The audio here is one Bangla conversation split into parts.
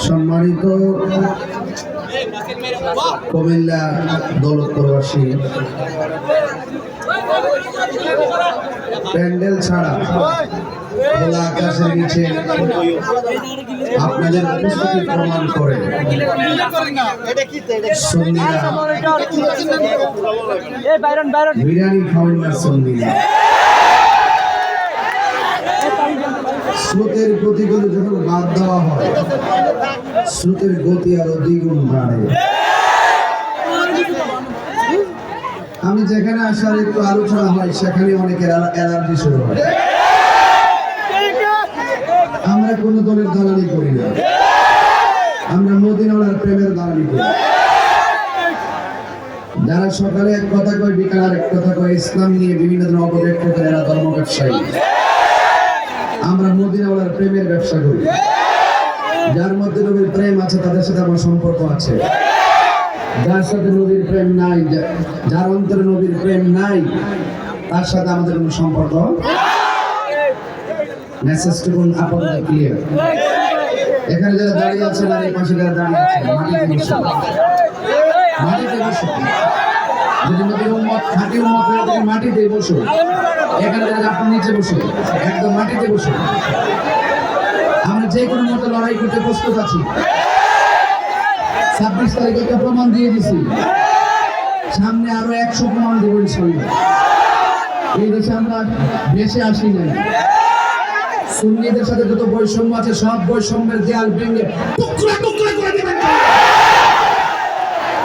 সম্মানিত কুমিল্লা দৌলতপুরবাসী, প্যান্ডেল ছাড়া খোলা আকাশের নিচে আপনাদের উপস্থিতি প্রমাণ করে বিরিয়ানি খাওয়ানোর সন্ধিরা স্রোতের গতিগুলো যখন বাদ দেওয়া হয়, স্রোতের গতি আরো দ্বিগুণ বাড়ে। আমি যেখানে আসার একটু আলোচনা হয় সেখানে অনেকের অ্যালার্জি শুরু হয়। আমরা কোন দলের দালালি করি না, আমরা মদিনাওয়ালার প্রেমের দালালি করি। যারা সকালে এক কথা কয়, বিকালে আর এক কথা কয়, ইসলাম নিয়ে বিভিন্ন ধরনের অপব্যাখ্যা করে, এরা ধর্ম ব্যবসায়ী। আমরা মদিনাওয়ালার প্রেমের ব্যবসা করি। যার মধ্যে নবীর প্রেম আছে তাদের সাথে আমার সম্পর্ক আছে। যার সাথে নবীর প্রেম নাই, যার অন্তরে নবীর প্রেম নাই, তার সাথে আমাদের কোনো সম্পর্ক। মেসেজটুকু আপনাদের ক্লিয়ার? এখানে যারা দাঁড়িয়ে আছেন আর এই পাশে যারা দাঁড়িয়ে আছেন, মাটিতে বসুন। যদি নবীর উম্মত খাঁটি উম্মত হয়ে থাকে, মাটিতে বসুন। এখানে যারা আপনি নিচে বসুন, একদম মাটিতে বসুন। আমরা যে কোনো মতো লড়াই করতে প্রস্তুত আছি। 26 তারিখে একটা প্রমাণ দিয়ে দিছি, সামনে আরো 100 প্রমাণ দেবো ইনশাআল্লাহ। এই দেশে আমরা বেশি আসি নাই। সুন্নিদের সাথে যত বৈষম্য আছে সব বৈষম্যের দেয়াল ভেঙে টুকরা টুকরা করে দিবেন।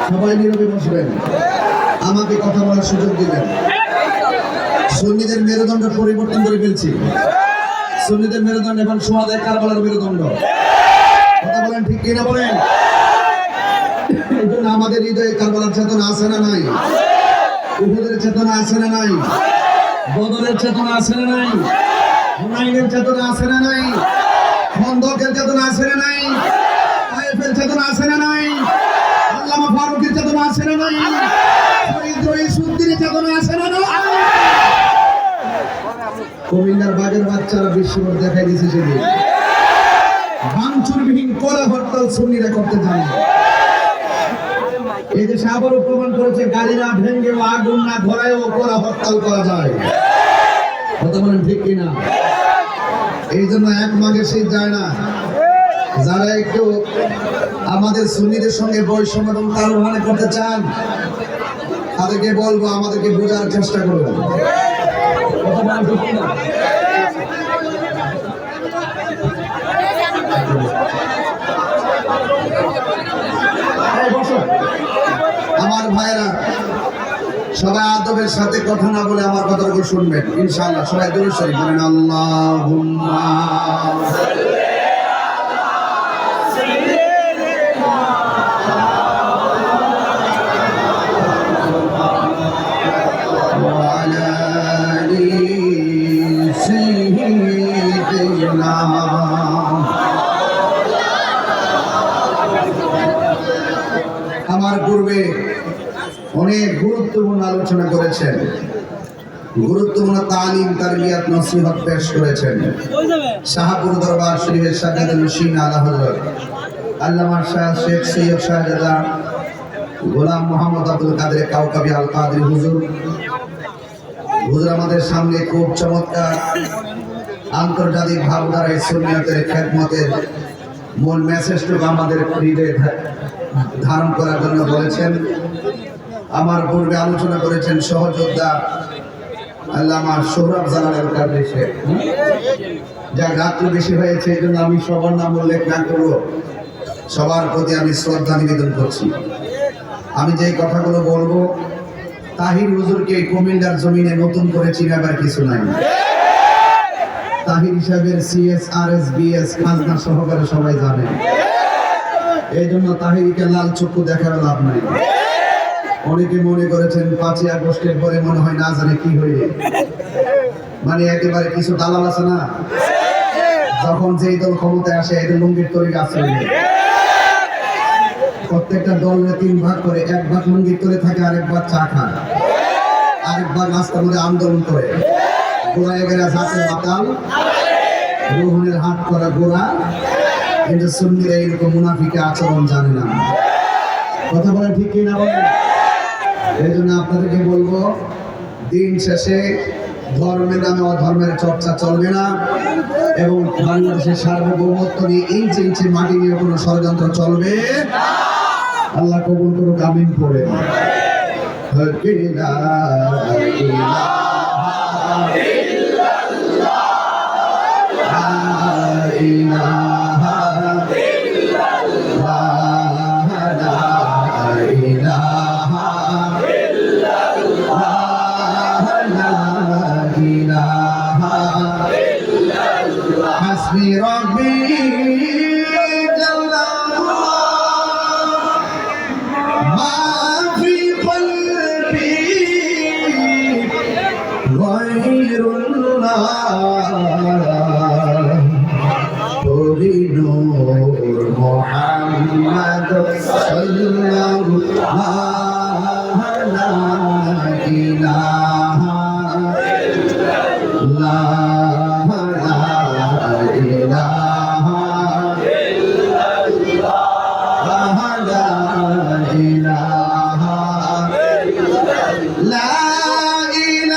সবাই নীরবে বসবেন, আমাকে কথা বলার সুযোগ দিবেন। সুন্নিদের মেরুদণ্ড পরিবর্তন করে ফেলছি। সুন্নিদের মেরুদণ্ড এখন সোহাদায়ে কারবালার মেরুদণ্ড। কথা বলেন ঠিক কিনা বলেন? এই জন্য আমাদের হৃদয়ে কারবালার চেতনা আছে না নাই? উহুদের চেতনা আছে না নাই? বদরের চেতনা আছে না নাই? হুনাইনের চেতনা আছে না নাই? খন্দকের চেতনা আছে না নাই? তায়েফের চেতনা আছে না নাই? আল্লামা ফারুকের চেতনা আছে না নাই? শহীদ রইসুদ্দিনের চেতনা আছে না নাই? কুমিল্লার বাগের বাচ্চারা বিশ্বভর দেখাই দিয়েছে সেদিন। ভাঙচুরবিহীন কড়া হরতাল সুন্নিরা করতে জানে। এই দেশে আবারও প্রমাণ করেছে গাড়ি না ভেঙে ও আগুন না ধরায়ও কড়া হরতাল করা যায়। কথা বলেন ঠিক কিনা? এই জন্য এক মাঘে শীত যায় না। যারা একটু আমাদের সুন্নিদের সঙ্গে বৈষম্য এবং তালুহানি করতে চান, তাদেরকে বলবো আমাদেরকে বোঝার চেষ্টা করবেন। কথা বলেন ঠিক কিনা? আমার ভাইরা সবাই আদবের সাথে কথা না বলে আমার কথাগুলো শুনবেন ইনশাআল্লাহ। সবাই দুরূদ শরীফ বলেন, আল্লাহুম্মা আমার পূর্বে অনেক গুরুত্বপূর্ণ আলোচনা করেছেন, গুরুত্বপূর্ণ তালিম তারবিয়াত নসিহত পেশ করেছেন। শাহপুর দরবার শরীফের সাজ্জাদুল নশীন আলা হযরত আল্লামা শাহ শেখ সৈয়দ শাহজাদা গোলাম মোহাম্মদ আব্দুল কাদের কাউকাবি আল কাদরি হুজুর আমাদের সামনে খুব চমৎকার আন্তর্জাতিক ভাবধারায় সুন্নিয়তের খেদমতের মূল মেসেজটুকু আমাদের হৃদয়ে ধারণ করার জন্য বলেছেন। আমার পূর্বে আলোচনা করেছেন সহযোদ্ধা আল্লামা সোহরাব জালালের কাছে। যা রাত্রি বেশি হয়েছে এই জন্য আমি সবার নাম উল্লেখ না করব, সবার প্রতি আমি শ্রদ্ধা নিবেদন করছি। আমি যে কথাগুলো বলবো, তাহির হুজুরকে কুমিল্লার জমিনে নতুন করে চিনাবার কিছু নাই। তাহির সাহেবের CSRS BS খাজনা সহকারে সবাই জানে। এই জন্য তাহিরকে লাল চক্ষু দেখার লাভ নাই। অনেকে মনে করেছেন 5ই আগস্টের পরে মনে হয় না জানে কি হইবে, মানে একেবারে কিছু দালাল আছে না, যখন যেই দল ক্ষমতায় আসে এদের লুঙ্গির তৈরি গাছ হয়ে যায়। প্রত্যেকটা দলের 3 ভাগ করে, 1 ভাগ লুঙ্গির তৈরি থাকে, আরেক ভাগ চা খায়, আরেক ভাগ রাস্তার মধ্যে আন্দোলন করে। গোড়ায় গেলে হাতের মাতাল, রোহনের হাত করা গোড়া, কিন্তু সুন্নিরা এরকম মুনাফিকের আচরণ জানে না। কথা বলে ঠিক কিনা বলেন? এই জন্য আপনাদেরকে বলবো, দিন শেষে ধর্মের নামে অধর্মের চর্চা চলবে না, এবং বাংলাদেশের সার্বভৌমত্ব নিয়ে ইঞ্চি ইঞ্চি মাটি নিয়ে কোনো ষড়যন্ত্র চলবে। আল্লাহ কবুল করুক, আমিন পড়ে। حسبي ربي جل ما في قلبي غير الله نور محمد صلى الله لا إله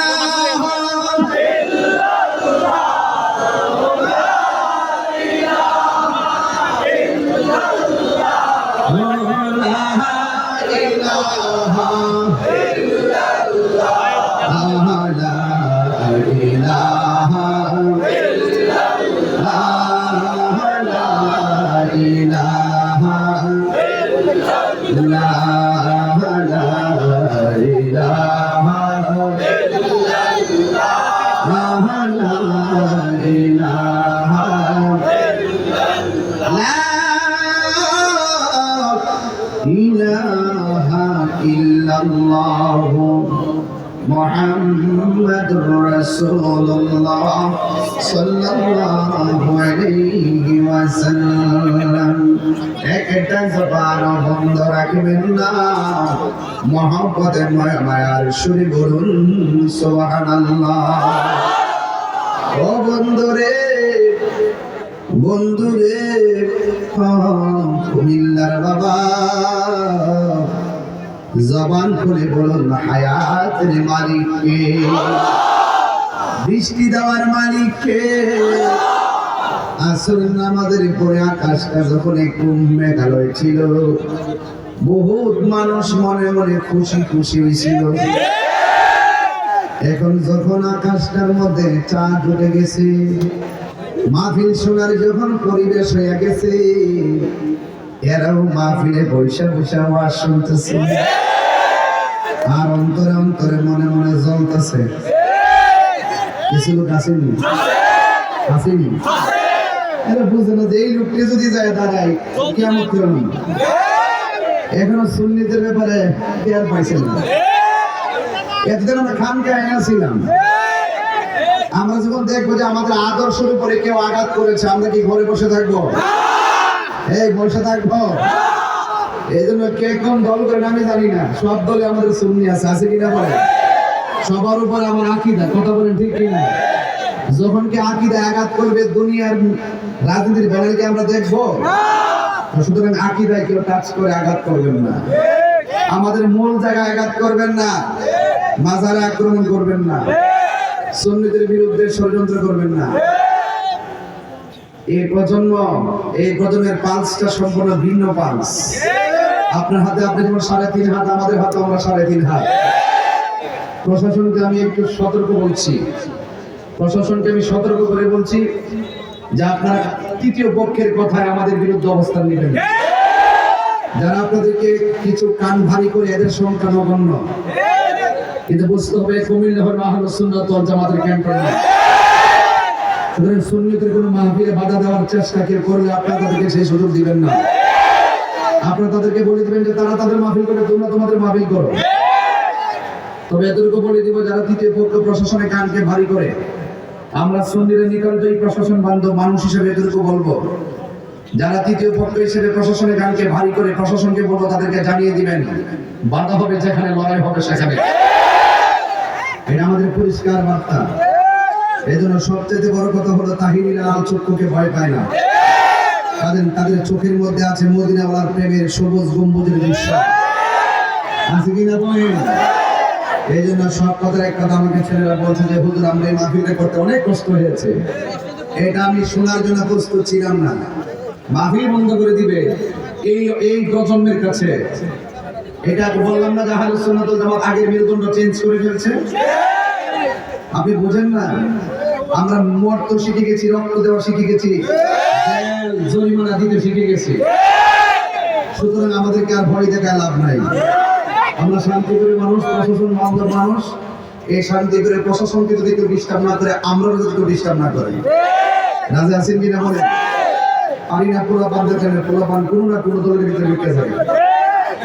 إلا মুহাম্মাদুর রাসূলুল্লাহ সাল্লাল্লাহু আলাইহি ওয়াসাল্লাম। একটা জবান বন্ধ রাখবেন না, মহব্বতে মায়ার সুরে বলুন সুবহানাল্লাহ। ও বন্ধুরে, বন্ধুরে, কুমিল্লার বাবা, জবান খুলে বলুন হায়াতের মালিককে, বৃষ্টি দেওয়ার মালিককে। আসর নামাজের পরে আকাশটা যখন একটু মেঘালয় ছিল, বহুত মানুষ মনে মনে খুশি খুশি হয়েছিল। এখন যখন আকাশটার মধ্যে চাঁদ উঠে গেছে, মাহফিল শোনার যখন পরিবেশ হয়ে গেছে, এরাও মাহফিলে বৈশা বৈশা ওয়াজ শুনতেছে, আর অন্তরে অন্তরে মনে মনে জ্বলতেছে। কিছু লোক আসেনি, আসেনি, এরা বুঝে না যে এই লোকটি যদি যায় দাঁড়ায় কেমন করুন। এখনো সুন্নিদের ব্যাপারে কেয়ার পাইছে না। এতদিন আমরা খামখেয়ালি ছিলাম। আমরা যখন দেখবো যে আমাদের আদর্শের উপরে কেউ আঘাত করেছে, আমরা কি ঘরে বসে থাকবো? এই বসে থাকবো? এই জন্য কে কোন দল করেন আমি জানি না, সব দলে আমাদের সুন্নি আছে, আছে কিনা বলে? সবার উপর আমার আকীদা, কথা বলেন ঠিক কিনা? যখন কি আকীদা আঘাত করবে, দুনিয়ার রাজনীতির ব্যানারকে আমরা দেখবো। সুতরাং আকীদায় কেউ টাচ করে আঘাত করবেন না, আমাদের মূল জায়গায় আঘাত করবেন না, মাজারে আক্রমণ করবেন না, সুন্নিদের বিরুদ্ধে ষড়যন্ত্র করবেন না। এই প্রজন্মের পালসটা সম্পূর্ণ ভিন্ন পালস। আপনার হাতে আপনি যেমন 3.5 হাত, আমাদের হাতে আমরা 3.5 হাত। প্রশাসনকে আমি একটু সতর্ক বলছি, প্রশাসনকে আমি সতর্ক করে বলছি যে আপনারা তৃতীয় পক্ষের কথায় আমাদের বিরুদ্ধে অবস্থান নেবেন। যারা আপনাদেরকে কিছু কান ভারী করে, এদের সংখ্যা নগণ্য, কিন্তু বুঝতে হবে কুমিল্লা হলো আহলুস সুন্নাত ওয়াল জামাতের ক্যান্টনমেন্ট। সুতরাং সুন্নিদের কোনো মাহফিলে বাধা দেওয়ার চেষ্টা কেউ করলে আপনারা তাদেরকে সেই সুযোগ দিবেন না। আপনারা তাদেরকে বলে দিবেন যে তারা তাদের মাহফিল করে, তোমরা তোমাদের মাহফিল করো। তবে এতটুকু বলে দিব, যারা তৃতীয় পক্ষ প্রশাসনের কানকে ভারী করে, আমরা সুন্নিরা নিতান্তই প্রশাসন বান্ধব মানুষ হিসেবে এতটুকু বলবো, যারা তৃতীয় পক্ষ হিসেবে প্রশাসনের কানকে ভারী করে, প্রশাসনকে বলবো তাদেরকে জানিয়ে দিবেন বাধা হবে যেখানে, লড়াই হবে সেখানে। এটা আমাদের পরিষ্কার বার্তা। এই জন্য সবচেয়ে বড় কথা হলো তাহিরিরা আল চক্ষুকে ভয় পায় না। তাদের চোখের মধ্যে আছে মদিনাওয়ালার প্রেমের সবুজ গম্বুজের দৃশ্য। আছে কিনা বলেন? এই জন্য সব কথার এক কথা আমাকে ছেলেরা বলছে যে হুজুর আমরা এই মাহফিলটা করতে অনেক কষ্ট হয়েছে, এটা আমি শোনার জন্য প্রস্তুত ছিলাম না। মাহফিল বন্ধ করে দিবে এই প্রজন্মের কাছে। এটা বললাম না যে আহলুস সুন্নাত ওয়াল জামাত আগের মেরুদণ্ড চেঞ্জ করে ফেলছে। আপনি বুঝেন না? আমরা মরতে শিখে গেছি, রক্ত দেওয়া শিখে গেছি, জেল জরিমানা দিতে শিখে গেছি। সুতরাং আমাদেরকে আর ভয় দেখায় লাভ নাই। আমরা শান্তি করে মানুষ, প্রশাসন মামলার মানুষ, এই শান্তি করে প্রশাসনকে যদি কেউ ডিস্টার্ব না করে, আমরা যদি কেউ ডিস্টার্ব না করি, রাজি আছেন কিনা বলেন? পারি না পোলাপান দেখেন, পোলাপান কোনো না কোনো দলের ভিতরে ঢুকে যায়।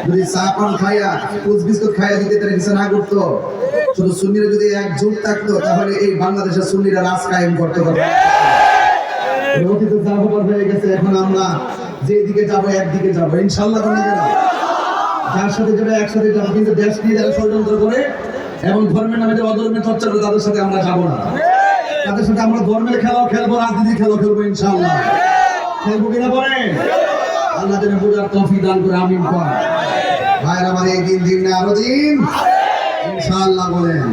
যদি চা পান খাইয়া কুচ বিস্কুট খাইয়া দিতে তারা কিছু না করতো, শুধু সুন্নিরা যদি একজোট থাকতো, তাহলে এই বাংলাদেশের সুন্নিরা রাজ কায়েম করতে পারবে। অতীত যা হবার হয়ে গেছে, এখন আমরা যেদিকে যাবো একদিকে যাবো ইনশাল্লাহ। যার সাথে যাবে একসাথে যাবো, কিন্তু দেশ নিয়ে যারা ষড়যন্ত্র করে এবং ধর্মের নামে যে অধর্মের চর্চা করে, তাদের সাথে আমরা যাবো না। তাদের সাথে আমরা ধর্মের খেলাও খেলবো, রাজনীতির খেলাও খেলবো ইনশাল্লাহ। খেলবো কিনা বলেন? আল্লাহ যেন বুঝার তৌফিক দান করে, আমিন কর। ভাইরা আমার এই দিন না আরো দিন ইনশাআল্লাহ বলেন।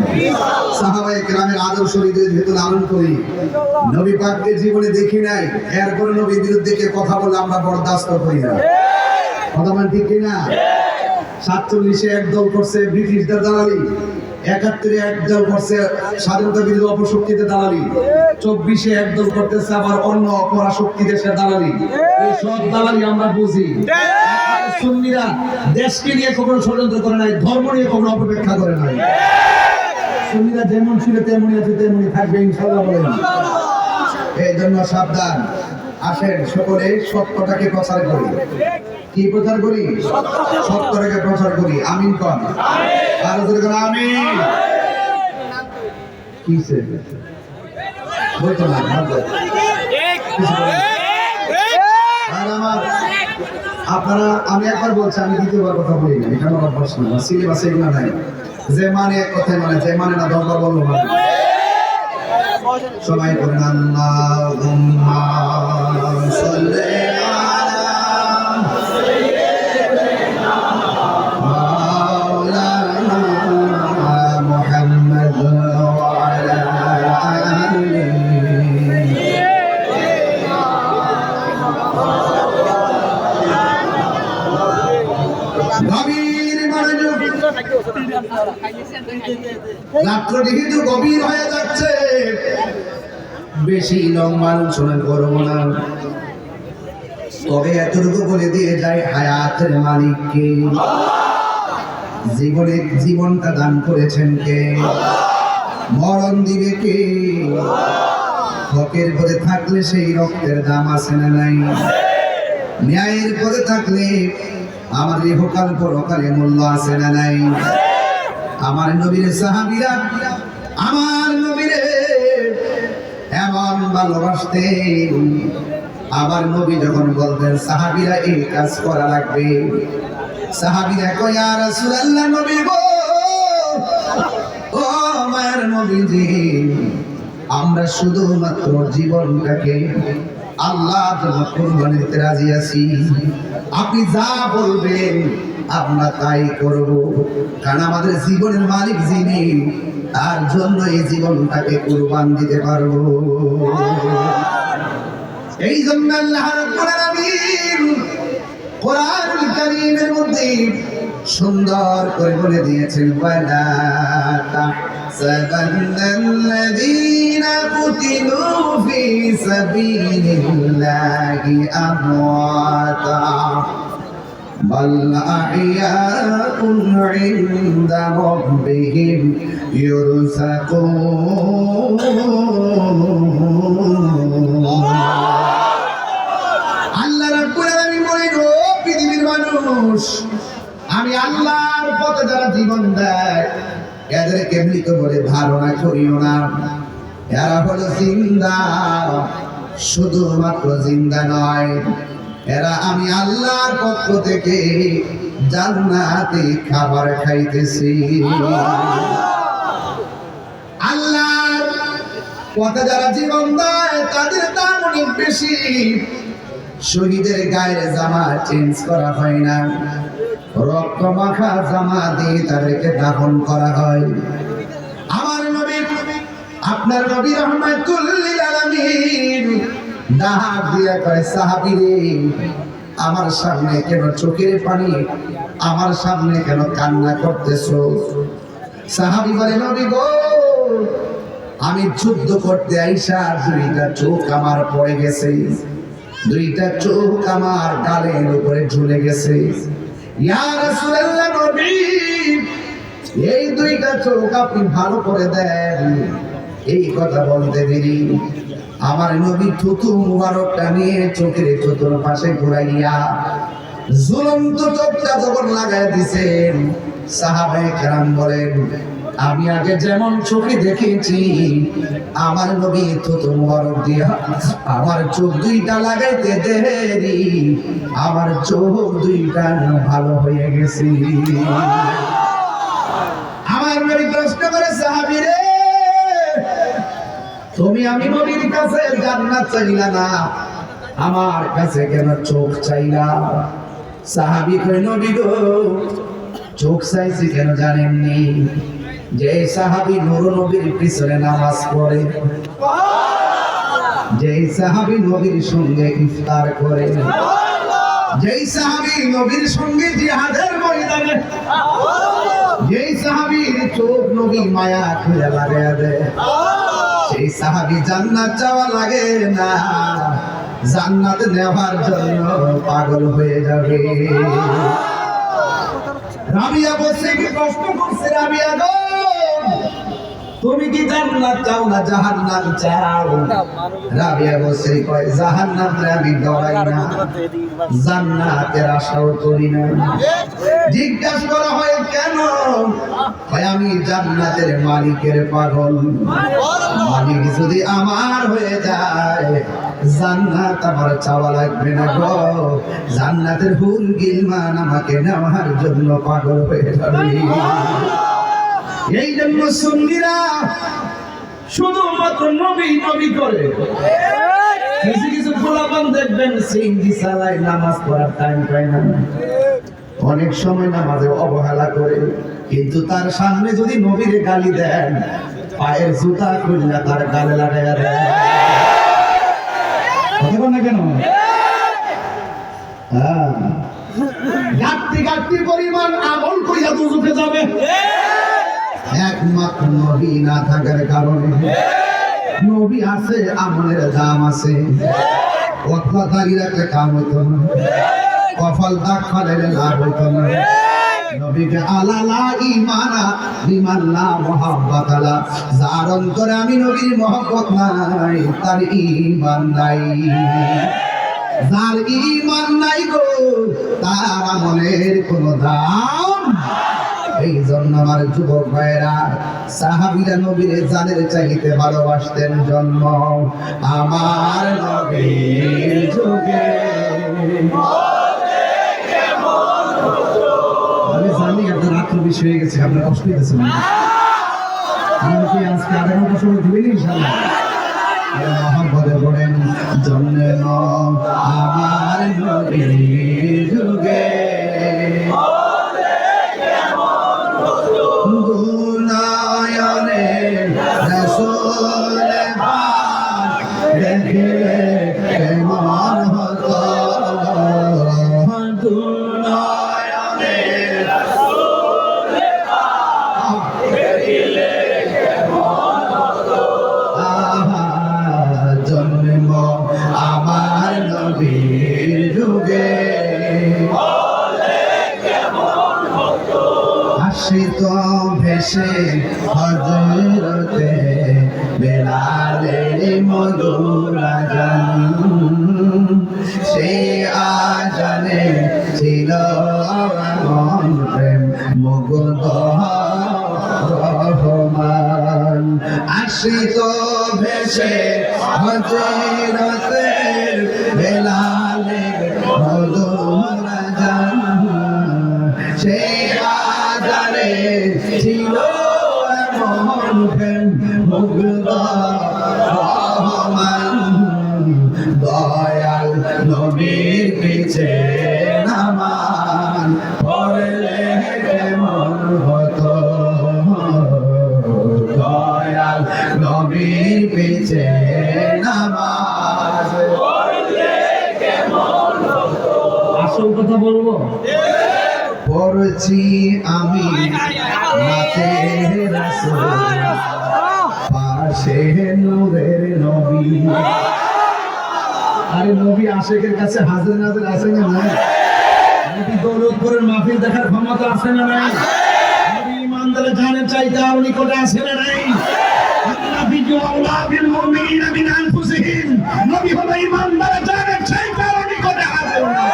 সাহাবায়ে কেরামের আদর্শ হৃদয়ের ভেতর লালন করি। নবী পাককে জীবনে দেখি নাই, এরপরে নবীর বিরুদ্ধে কে কথা বলে আমরা বরদাস্ত করি না। কথা বলেন ঠিক কিনা? 47-এ একদল করছে ব্রিটিশদের দালালি, 71-এ একদল করছে স্বাধীনতা বিরোধী অপশক্তিতে দালালি, 24-এ একদল করতেছে আবার অন্য অপরাশক্তি দেশের দালালি। এই সব দালালি আমরা বুঝি। সুন্নিরা দেশকে নিয়ে কখনো ষড়যন্ত্র করে নাই, ধর্ম নিয়ে কখনো অপেক্ষা করে নাই। সুন্নিরা যেমন ছিল তেমনই আছে, তেমনই থাকবে ইনশাআল্লাহ বলেন। এই জন্য সাবধান। আসেন সকলে সত্যটাকে প্রচার করি। কি প্রচার করি? সত্যটাকে প্রচার করি। আমিন কর। আর জোরে করে আমিন। কিসে বলতো না আপনারা, আমি একবার বলছি, আমি দ্বিতীয়বার কথা বলি না, এটা আমার অভ্যাস না, সিলেবাসে এগুলো নাই। যে মানে এক কথাই মানে, যে মানে না 10 বার বললো মানে। সবাই করেন আল্লাহুম্মা সাল্লি আলা মাওলানা মুহাম্মদ ওয়া আলা আলিহি। রাত্রটি কিন্তু গভীর হয়ে যাচ্ছে, বেশি লম্বা আলোচনা করবো না, তবে এতটুকু বলে দিয়ে যাই, হায়াতের মালিককে, জীবনটা দান করেছেন কে, মরণ দিবে কে, হকের পথে থাকলে সেই রক্তের দাম আছে না নাই, ন্যায়ের পথে থাকলে আমাদের ইহকাল পরকালে মূল্য আছে না নাই। আমার নবীর সাহাবীরা আমার নবীরে এমন ভালোবাসতেন, আমার নবী যখন বলতেন সাহাবীরা এই কাজ করা লাগবে, সাহাবীরা কয় ইয়া রাসূলুল্লাহ, নবী গো, ও আমার নবীজি, আমরা শুধুমাত্র জীবনটাকে আল্লাহর জন্য কুরবানি দিতে রাজি আছি, আপনি যা বলবেন আমরা তাই করব, কারণ আমাদের জীবনের মালিক যিনি, তার জন্য এই জীবনটাকে কুরবান দিতে পারবো। এই জন্য আল্লাহ রাব্বুল আলামিন কোরআনুল কারীমের মধ্যে সুন্দর করে বলে দিয়েছেন, ওয়ালা তাহসাবান্নাল্লাযীনা কুতিলু ফী সাবিলিল্লাহি আমওয়াতা বাল আহইয়াউন ইনদা রাব্বিহিম ইউরযাকুন। আল্লাহ রাব্বুল আলামিন বলেন, ও পৃথিবীর মানুষ, আমি আল্লাহর পথে যারা জীবন দেয় এদেরকে মৃত বলে ধারণা করিও না, এরা হলো জিন্দা, শুধুমাত্র জিন্দা নয়, এরা আমি আল্লাহর পক্ষ থেকে জান্নাতে খাবার খাইতেছি। আল্লাহর পথে যারা জীবন দেয় তাদের দাম অনেক বেশি, শহীদের গায়ের জামা চেঞ্জ করা হয় না, রক্ত মাখা জামা দিয়ে তাদেরকে দাফন করা হয়। আমার নবী, আপনার নবী রহমাতুল লিল আলামিন ডাক দিয়া কয়, সাহাবীরে আমার সামনে কেন চোখের পানি, আমার সামনে কেন কান্না করতেছো? সাহাবী বলে, নবী গো, আমি যুদ্ধ করতে আইসা দুইটা চোখ আমার পড়ে গেছে, দুইটা চোখ আমার গালের উপরে ঝুলে গেছে। ইয়া রাসূলুল্লাহ, নবী এই দুইটা চোখ আপনি ভালো করে দেন। এই কথা বলতে দেরি আমার নবী থুতু মুবারকটা নিয়ে চোখের চতুর্পাশে ঘুরাইয়া ঝুলন্ত চোখটা যখন লাগাই দিছেন, সাহাবায়ে কেরাম বলেন, আমি আগে যেমন চোখে দেখেছি আমার নবী থুতু মুবারক দিয়া আমার চোখ দুইটা লাগাইতে দেরি আমার চোখ দুইটা ভালো হয়ে গেছে। আমার নবী প্রশ্ন করে, সাহাবীরে তুমি আমি নবীর কাছে জান্নাত চাইলা না, আমার কাছে কেন চোখ চাইলা? সাহাবী কয়, নবী গো, চোখ চাইছি কেন জানেননি? যে সাহাবী নূর নবীর পিছনে নামাজ পড়ে, যে সাহাবী নবীর সঙ্গে ইফতার করে, যে সাহাবী নবীর সঙ্গে জিহাদের ময়দানে, যে সাহাবীর চোখ নবী মায়া খুলে লাগায়া দেয়, সেই সাহাবী জান্নাত চাওয়া লাগে না, জান্নাত নেওয়ার জন্য পাগল হয়ে যাবে। রাবিয়া বসে কি প্রশ্ন করছে, রাবিয়া গো, তুমি কি জান্নাত চাও না জাহান্নাম চাও? রাবিয়া বসে কয়, জাহান্নামে আমি ডরাই না, জান্নাতের আশাও করি না। জিজ্ঞাসা করা হয় কেন? কয়, আমি জান্নাতের মালিকের পাগল, মালিক যদি আমার হয়ে যায় জান্নাত আমার চাওয়া লাগবে না গো, জান্নাতের হুর গিলমান আমাকে নেওয়ার জন্য পাগল হয়ে যাবে। এই জন্য সুন্নিরা শুধুমাত্র নবী নবী করে। কিছু কিছু পোলাপান দেখবেন সিঙ্গি চালায়, নামাজ পড়ার টাইম পায় না, অনেক সময় নামাজে অবহেলা করে, কিন্তু তার সামনে যদি নবীরে গালি দেন পায়ের জুতা খুললে তার গালে লাগাইয়া দেয়। কথা না কেন? ঘাটতি ঘাটতি পরিমাণ আমল কইয়া দুজকে যাবে, একমাত্র নবী না থাকার কারণে। নবী আছে, আমলের দাম আছে, কথা দাঁড়িয়ে রাখলে কাম হইতো না, কপাল দাগ ফালাইলে লাভ হইতো না। নবীকে আলালা ইমানা বিমাল্লা মুহাব্বাত আলা, যার অন্তরে আমি নবীর মহব্বত নাই তার ঈমান নাই, যার ঈমান নাই গো তার আমলের কোনো দাম। এই জন্য আমার যুবক ভাইরা, সাহাবীরা নবীর জানের চাইতে ভালোবাসতেন জন্ম আমার নবীর যুগে। আমি জানি আপনার আত্মবিশ্বাস হয়ে গেছে, আপনার কষ্ট হইতেছে না, আমাকে আজকে আধা ঘন্টা সময় দিবেন ইনশাআল্লাহ। মহব্বতে পড়েন, জন্ম আমার নবীর যুগে, দুনায়নে রাসূল পাক দেখে কেমন হতো, দুনায়নে রাসূল পাক দেখলে কেমন হতো, জন্ম আমার নবীর যুগে আসিত ভেসে হযরতে বেলালের মধুর আযান, সে আযানে ছিল মন প্রেম মুগ্ধ রহমান। আসিত ভেসে হযরতে বেলালের মধুর আযান, সে আযানে ছিল মন প্রেম মুগ্ধ রহমান। দয়াল নবী নবীর পেছে নামাজ। আসল কথা বলবো, পড়ছি আমি নাতে রাসূল, পাশে নূরের নবী। আরে নবী আশিকের কাছে হাজির নাজির আছে না নাই? নবী দৌলতপুরের মাহফিল দেখার ক্ষমতা আছে না নাই? নবী ইমানদারের জানের চাইতে আর নিকটে আছে না নাই? নবী আওলা বিল মুমিনিনা মিন আনফুসিহিম, নবী হলো ইমানদারের জানের চাইতে আর নিকটে আছে না।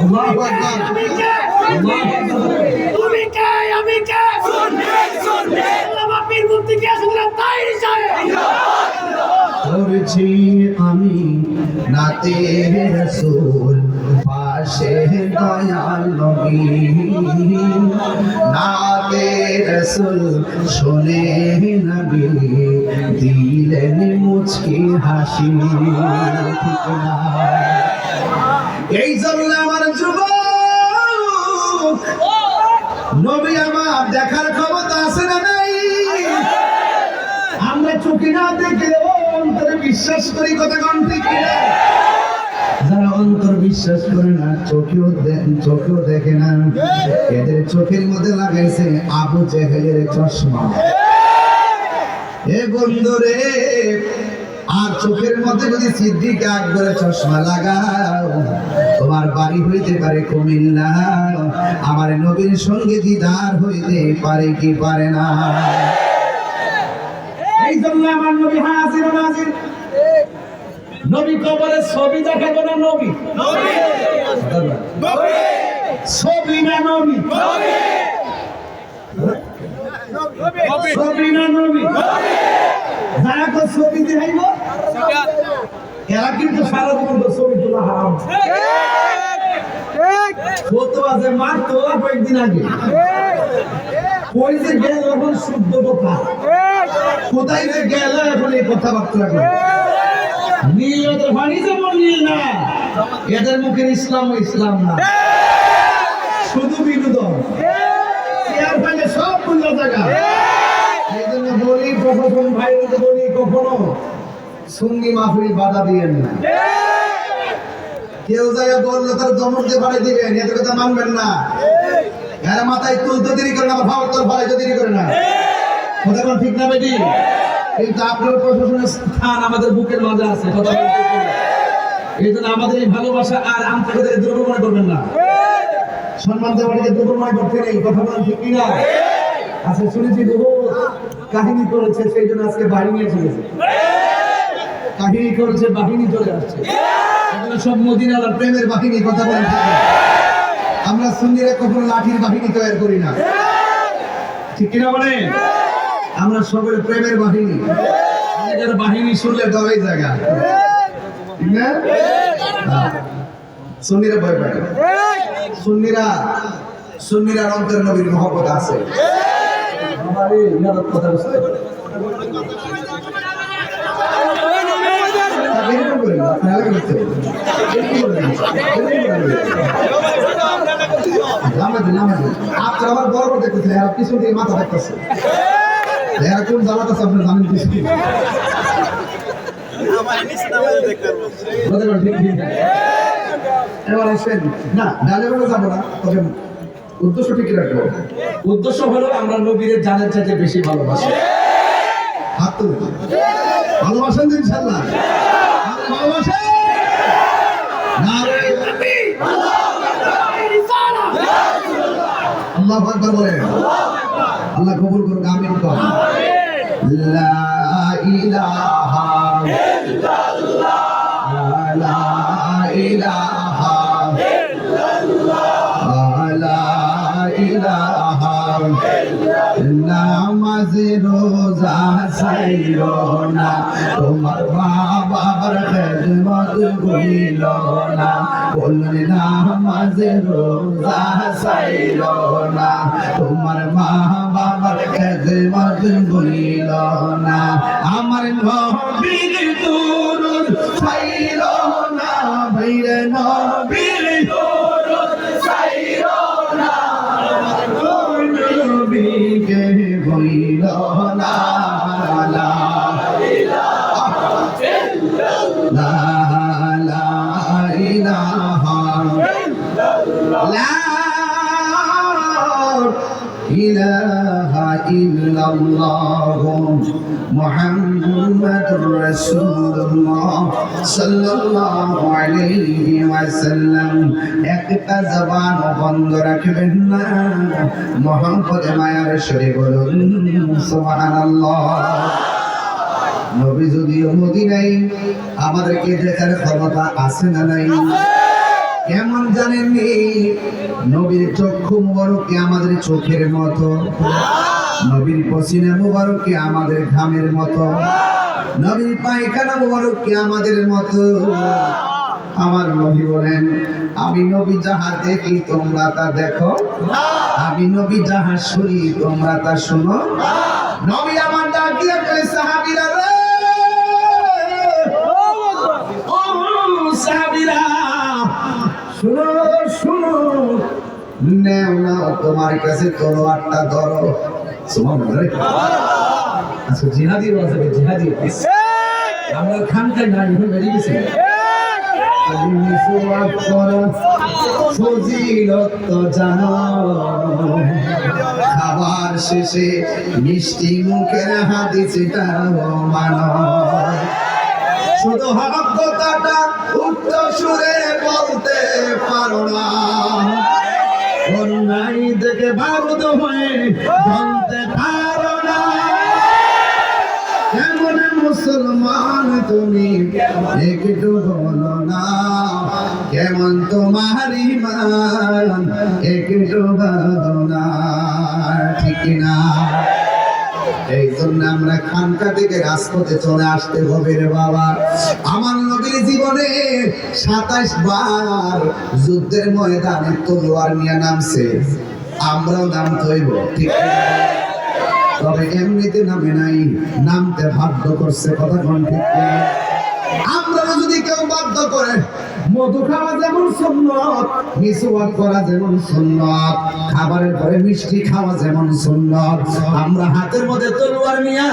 আল্লাহু আকবার, আল্লাহু আকবার। পড়ছি আমি নাতে রাসূল, পাশে দয়াল নবী। নাতে রাসূল শুনে নবী, দিলেন মুচকি হাসি। ঠিক না? এই জন্য আমার যুবক, নবী আমার দেখার ক্ষমতা আছে না নাই? আমরা চোখে না দেখে অন্তরে বিশ্বাস করি, কথা কোন ঠিক কিনা? যারা অন্তর বিশ্বাস করে না, চোখেও দেখে না, এদের চোখের মধ্যে লাগাইছে আবু জেহেলের চশমা। এ বন্ধুরে, আর চোখের মধ্যে যদি সিদ্দিক আকবরের চশমা লাগাও, তোমার বাড়ি হইতে পারে কুমিল্লা, আমার নবীর সঙ্গে দিদার হইতে পারে কি পারে না? এই জন্য আমার নবী হাজির নাজির। নবী কবরের ছবি দেখাবো না, নবী ছবি না, নবী ছবি না, নবী যারা তো ছবি দেখাইব এরা কিন্তু সারা জীবন ছবি তোলা হারাম। কত আছে মারতো কয়েকদিন আগে, কই যে গেল এখন শুদ্ধ কথা, কোথায় যে গেল এখন এই কথাবার্তা লাগে। নীল ওদের পানি যেমন নীল না, এদের মুখের ইসলাম ইসলাম না, শুধু বিনোদন। এর ফলে সব ভুল জায়গা। এই জন্য বলি, প্রশাসন ভাইকে বলি, কখনো সঙ্গী মাহফিল বাধা দিয়েন না। কেউ যায় বললো তার দমক দিয়ে ভাড়াই দিবেন, এত কথা মানবেন না। এরা মাথায় তুলতে দেরি করে না, ভাব তোর ভাড়াই দেরি করে না, কথা কোন ঠিক না বেটি? কিন্তু আপনার প্রশাসনের স্থান আমাদের বুকের মাঝে আছে, কথা বলতে। এই জন্য আমাদের এই ভালোবাসা আর আন্তরিকতা দুর্বল মনে করবেন না, সম্মান দেওয়াকে দুর্বল মনে করতে নেই, কথা বলেন ঠিক কিনা? আচ্ছা, শুনেছি বহুত কাহিনী করেছে, সেই জন্য আজকে বাহিনী এসে গেছে। কাহিনী করেছে, বাহিনী চলে আসছে, এগুলো সব মদিনার প্রেমের বাহিনী, কথা বলেন ঠিক না? আমরা সুন্নিরা কখনো লাঠির বাহিনী তৈরি করি না, ঠিক কিনা বলে? আমরা সবের প্রেমের বাহিনী। আমাদের বাহিনী শুনলে দবাই জায়গা, ঠিক না? সুন্নিরা ভয় পায়, সুন্নিরা অন্তর নবীর মহব্বত আছে। আমারই ইনারত কথা বুঝতে আপনার আমার বড় বড় দেখতেছে, আর পিছন থেকে মাথা দেখতেছে, কোন জামাত আছে আপনার জানেন? এবার আসেন না, ডালে বেলা যাবো না, তবে উদ্দেশ্য ঠিক রাখবো। উদ্দেশ্য হলো আমরা নবীর জানের চাইতে বেশি ভালোবাসি। হাত তুলুন, ভালোবাসেন তো ইনশাআল্লাহ? ভালোবাসেন? আল্লাহু আকবার বলেন। আল্লাহ কবুল করুন, আমিন করেন। লা ইলাহা ইল্লাল্লাহ, লা ইলাহা ইল্লাল্লাহ, লা ইলাহা ইল্লাল্লাহ। নামাজ রোজা ছাইরো না, তোমার মা বাবার খেদমত ভুলিও না। বলুন নামাজ রোজা ছাইরো না, তোমার মা বাবার খেদমত ভুলিও না। আমার নবীর দুরূদ ছাইরো না, ভাইরে নবীর লা ইলাহা ইল্লাল্লাহ মুহাম্মাদুর রাসূলুল্লাহ সাল্লাল্লাহু আলাইহি ওয়াসাল্লাম। একটা জবান বন্ধ রাখবেন না, মুহাম্মদে মায়ার সরে বলুন সুবহানাল্লাহ। নবী যদিও মদিনায়, আমাদেরকে দেখার ক্ষমতা আছে না নাই? কেমন জানেননি? নবীর চক্ষু মুবারকে আমাদের চোখের মতো, নবীর পসিনা মুবারকে আমাদের ঘামের মতো, নবীর পায়খানা মুবারকে আমাদের মতো। আমার নবী বলেন, আমি নবী যাহা দেখি তোমরা তা দেখো, আমি নবী যাহা শুনি তোমরা তা শুনো। নবী আমার ডাক দিয়ে বলে, সাহাবীরা রে, ও সাহাবীরা শুনো শুনো, নেও নাও তোমার কাছে তলোয়ারটা ধরো। আচ্ছা জিহাদি বলা যাবে, জিহাদি আমরা খানকাই না এখন বেরিয়ে গেছি। ফজিলত তো জানো, খাবার শেষে মিষ্টি মুখের হাদিসটাও মানো। শুধু হক কথাটা উচ্চ সুরে বলতে পারো না, অন্যায় থেকে বারুদ হয়ে জানতে পারো না। কেমন মুসলমান তুমি একটু বলো না, কেমন তোমার ঈমান একটু বলো না, ঠিক না? এই জন্য আমরা খানকা থেকে রাজপথে চলে আসতে হবে রে বাবা। আমার নবীর জীবনে 27 বার যুদ্ধের ময়দানে তলোয়ার নিয়ে নামছে, আমরাও নামতে হইব, ঠিক না? তবে এমনিতে নামে নাই, নামতে বাধ্য করছে, কথা কোন ঠিক না? আমরা যদি কেউ বাধ্য করে, মধু খাওয়া যেমন সুন্নত, মিসওয়াক করা যেমন সুন্নত, খাবারের পরে মিষ্টি খাওয়া যেমন সুন্নত, আমরা হাতের মধ্যে তলোয়ার নিয়ে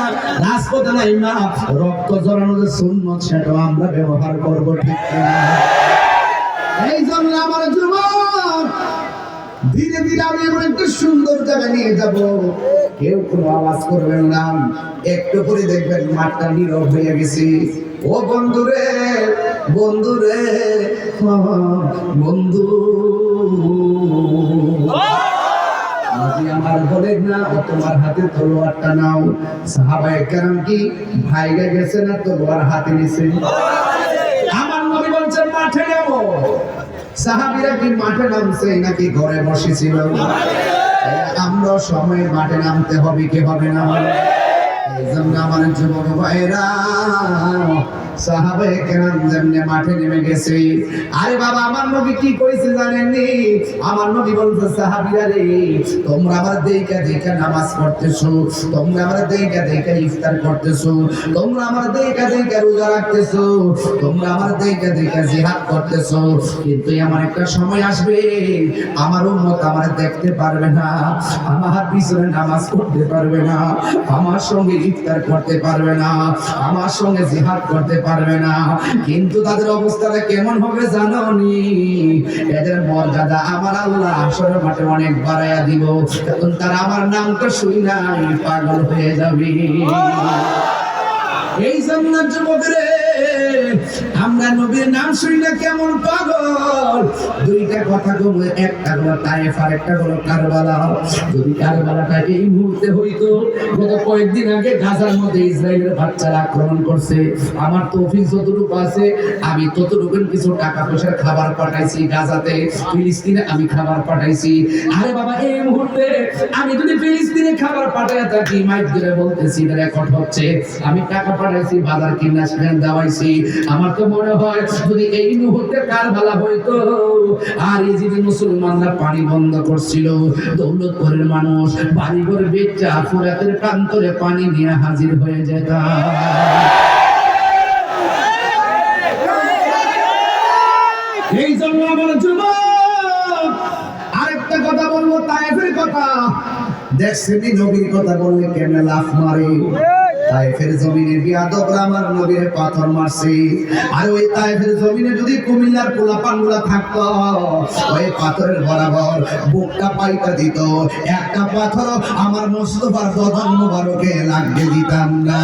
রাজপথে নাই না, রক্ত ঝরানো যে সুন্নত সেটাও আমরা ব্যবহার করব, ঠিক না? এই জন্য আমার যুবক, ধীরে ধীরে আমি এমন একটা সুন্দর জায়গা নিয়ে যাব, কেউ কোনো আওয়াজ করবেন না, একটু করে দেখবেন মাঠটা নীরব হয়ে গেছে। ও বন্ধুরে, বন্ধুরে, বন্ধু আমার বলেন না, ও তোমার হাতে তলোয়ারটা নাও। সাহাবায়ে কেরাম কি ভাইগে গেছে না তলোয়ার হাতে নিছে? আমার নবী বলছেন মাঠে নামো। সাহাবীরা কি মাঠে নামছে নাকি ঘরে বসেছিল? আমরা সময় মাঠে নামতে হবে, কি হবে না? এই জন্য আমার যুবক ভাইরা, সাহাবায়ে কেরাম যেমনে মাঠে নেমে গেছে, আরে বাবা আমার নবী কি কইছে জানেননি? আমার নবী বলছে, সাহাবীরা রে, তোমরা আমার দেইকা দেইকা নামাজ পড়তেছো, তোমরা আমার দেইকা দেইকা ইফতার করতেছো, তোমরা আমার দেইকা দেইকা রোজা রাখতেছো, তোমরা আমার দেইকা দেইকা জিহাদ করতেছো, কিন্তু এমন একটা সময় আসবে আমার উম্মত আমার দেখতে পারবে না, আমার পিছনে নামাজ পড়তে পারবে না, আমার সঙ্গে ইফতার করতে পারবে না, আমার সঙ্গে জিহাদ করতে পারবে না, কিন্তু তাদের অবস্থাটা কেমন হবে জানোনি? এদের মর্যাদা আমার আল্লাহ হাশরের মাঠে অনেক বাড়াইয়া দিব, তখন তারা আমার নামটা শুই নাই পাগল হয়ে যাবে। এই জন্য যুবকরে, আমরা নবীর নাম শুনি না কেমন পাগল। দুইটা কথা বলবো, একটা হলো তায়েফ আর একটা হলো কারবালা। যদি কারবালাটা এই মুহূর্তে হইতো, গত কয়েকদিন আগে গাজার মধ্যে ইসরায়েলের বাচ্চারা আক্রমণ করছে, আমার তৌফিক যতটুকু আছে আমি ততটুকু কিছু টাকা পয়সার খাবার পাঠাইছি গাজাতে, ফিলিস্তিনে আমি খাবার পাঠাইছি। আরে বাবা এই মুহূর্তে আমি যদি ফিলিস্তিনে খাবার পাঠাই থাকি, মাইক ধরে বলতেছি রেকর্ড হচ্ছে, আমি টাকা পাঠাইছি, বাজার কিনা সেখানে দেওয়াইছি। আমার তো মনে হয় যদি এই মুহূর্তে কারবালা হইতো, আর এই যে মুসলমানরা পানি বন্ধ করছিল, দৌলতপুরের মানুষ বাড়ি ঘর বেচা ফুরাতের প্রান্তরে পানি নিয়ে হাজির হয়ে যেত। এই জন্য আমার যুবক আরেকটা কথা বলবো, তায়েফের কথা। দেখছেন নবীর কথা বললে কেমন লাফ মারে, তায়েফের জমিনে বিয়াদবরা আমার নবীর পাথর মারছে। আর ওই তায়েফের জমিনে যদি কুমিল্লার পোলাপানগুলা থাকতো, ওই পাথরের বরাবর বুকটা পাইটা দিত, একটা পাথর আমার মুস্তাফার বদন মোবারকে লাগতে দিতাম না।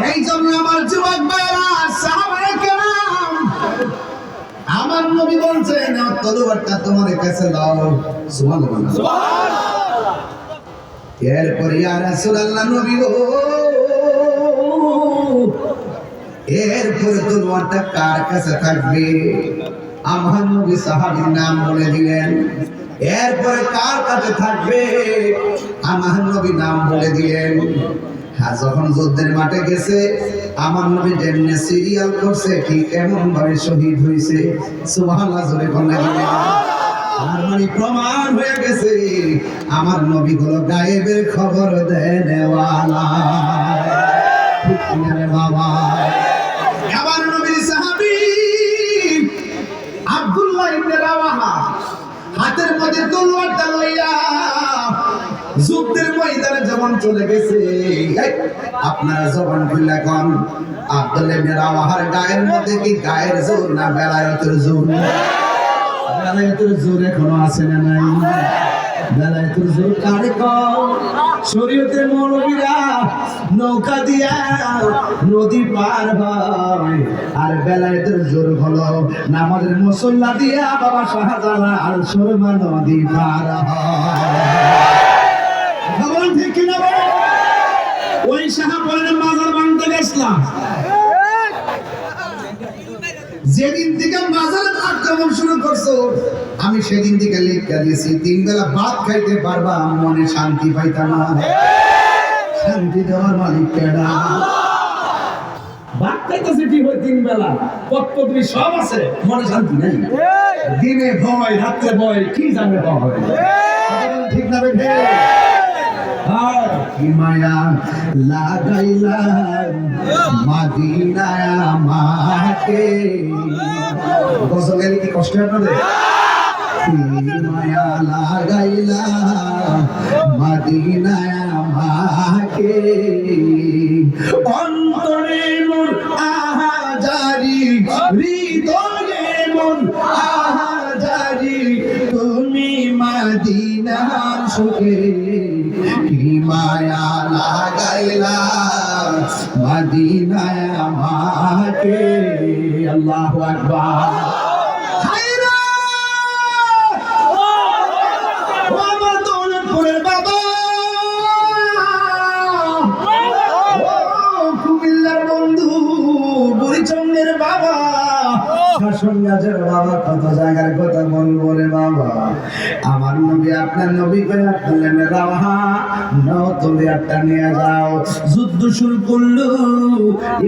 এই জন্য আমার যুবক ভাইরা, সাহাবায়ে কেরাম, আমার নবী বলছেন তলোয়ারটা তোমার কাছে দাও। সুবহানাল্লাহ। এরপর ইয়া রাসূলুল্লাহ নবী গো, এরপর তলোয়ারটা কার কাছে থাকবে? আমার নবী সাহাবীর নাম বলে দিলেন। এরপরে কার কাছে থাকবে? আমার নবী নাম বলে দিলেন। যখন যুদ্ধের মাঠে গেছে, আমার নবী যেমনি সিরিয়াল করছে ঠিক এমন ভাবে শহীদ হয়েছে। সুবহানাল্লাহ জোরে বলেন। আর মানে প্রমাণ হয়ে গেছে আমার নবী হলো গায়েবের খবর দেনেওয়ালা। ঠিক কিনা রে বাবা? আমার নবীর সাহাবী আব্দুল্লাহ ইবনে রাওয়াহা হাতের মধ্যে তলোয়ারটা লইয়া যুদ্ধের ময়দানে যখন চলে গেছে, আপনারা জবান খুলে কোন আব্দুল্লাহ ইবনে রাওয়াহার গায়ের মধ্যে কি গায়ের জোর না বেলায়েতের জোর? বেলায়েতের জোর এখনো আছে না নাই? বেলায়েতের জোর কারে কও? শরীয়তে মৌলবীরা নৌকা দিয়া নদী পার হয়, আর বেলায়েতের জোর হলো নামাজের মুসল্লা দিয়া বাবা শাহজালাল আর সুরমা নদী পার হয়। ঠিক কিনা? ওই সাহাব বলেন মাজার ভাঙতে গেছিলাম, যেদিন থেকে মাজার আক্রমণ শুরু করছো আমি সেদিন থেকে লিখে দিয়েছি 3 বেলা ভাত খাইতে পারবা, মনে শান্তি পাইতাম না। শান্তি দেওয়ার মালিক কেডা? ভাত খাইতেছে ঠিক হয় 3 বেলা, পত্তরি সব আছে, মনে শান্তি নাই। দিনে ভয় রাত্রে ভয়, কি জানে ভয়? ঠিক না বেঠে? কি মায়া লাগাইলা মদিনায় আমাকে। গজলের কি কষ্ট আপনাদের? কি মায়া লাগাইলা মদিনায় আমাকে, অন্তরে মোর আহাজারি, হৃদয়ে মোর আহাজারি, তুমি মদিনার সুখে কি মায়া লাগাইলা মদিনায় আমাকে। আল্লাহু আকবার। হায়রে ও আমার দৌলতপুরের বাবা, ও কুমিল্লার বন্ধু, বুড়িচঙ্গের বাবা, শাসনগাজের বাবা, কত জায়গার কথা বলবো রে বাবা। আমার নবী আপনার নবী করে আপনার রাওয়াহা নাও তুমি একটা নিয়ে যাও। যুদ্ধ শুরু করলো,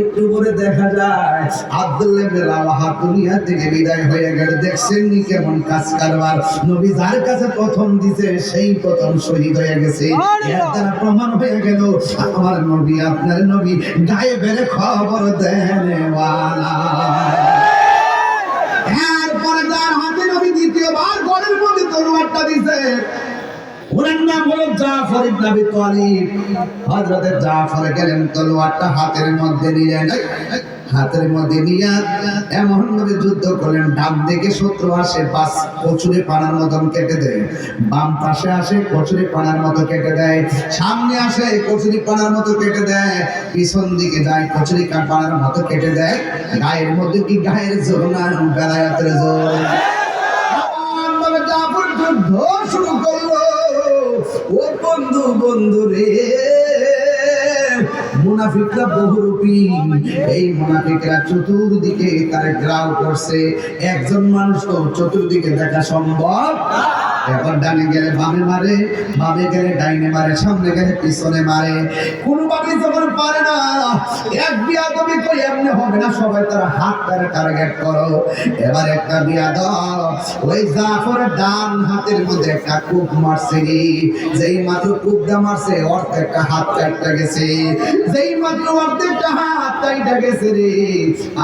একটু করে দেখা যায় আব্দুল্লাহ ইবনে রাওয়াহা দুনিয়া থেকে বিদায় হয়ে গেল। দেখছেন নি কেমন কাজ কারবার? নবী যার কাছে প্রথম দিতে সেই প্রথম শহীদ হয়ে গেছে। এর দ্বারা প্রমাণ হয়ে গেল আমার নবী আপনার নবী গায়েবের খবর দেনেওয়ালা। এরপরে তার হাতে নবী দ্বিতীয়বার গড়ের মধ্যে তলোয়ারটা দিছে। ওনার নাম হলো জাফর ইবনে আবি তালিব। হযরত জাফর গেলেন তলোয়ারটা হাতের মধ্যে নিলেন। হাতের মধ্যে নিয়ে এমন ভাবে যুদ্ধ করলেন, ডান দিকে শত্রু আসে বাস কচুরি পানার মতন কেটে দেয়, বাম পাশে আসে কচুরি পানার মতো কেটে দেয়, সামনে আসে কচুরি পানার মতো কেটে দেয়, পিছন দিকে যায় কচুরি পানার মতো কেটে দেয়। গায়ের মধ্যে কি গায়ের জোর না বেলায়েতের জোর? জাফর যুদ্ধ শুরু করলো। ও বন্ধু বন্ধু রে, মুনাফিকরা বহুরূপী। এই মুনাফিকরা চতুর্দিকে তারা ঘেরাও করছে। একজন মানুষ তো চতুর্দিকে দেখা সম্ভব। এবার ডানে গেলে বামে মারে, বামে গেলে ডাইনে মারে, সামনে গেলে পিছনে মারে। কোনোভাবেই যখন পারে না, এক বিয়াদবি কই এমনি হবে না, সবাই তারা হাত ধরে টার্গেট করো। এবার একটা বিয়াদব ওই জাফরের ডান হাতের মধ্যে একটা কূপ মারছে রে। যেই মাত্র কূপটা মারছে অর্ধেকটা হাত কাটতে গেছে, যেই মাত্র অর্ধেকটা হাত কাটতে গেছে রে।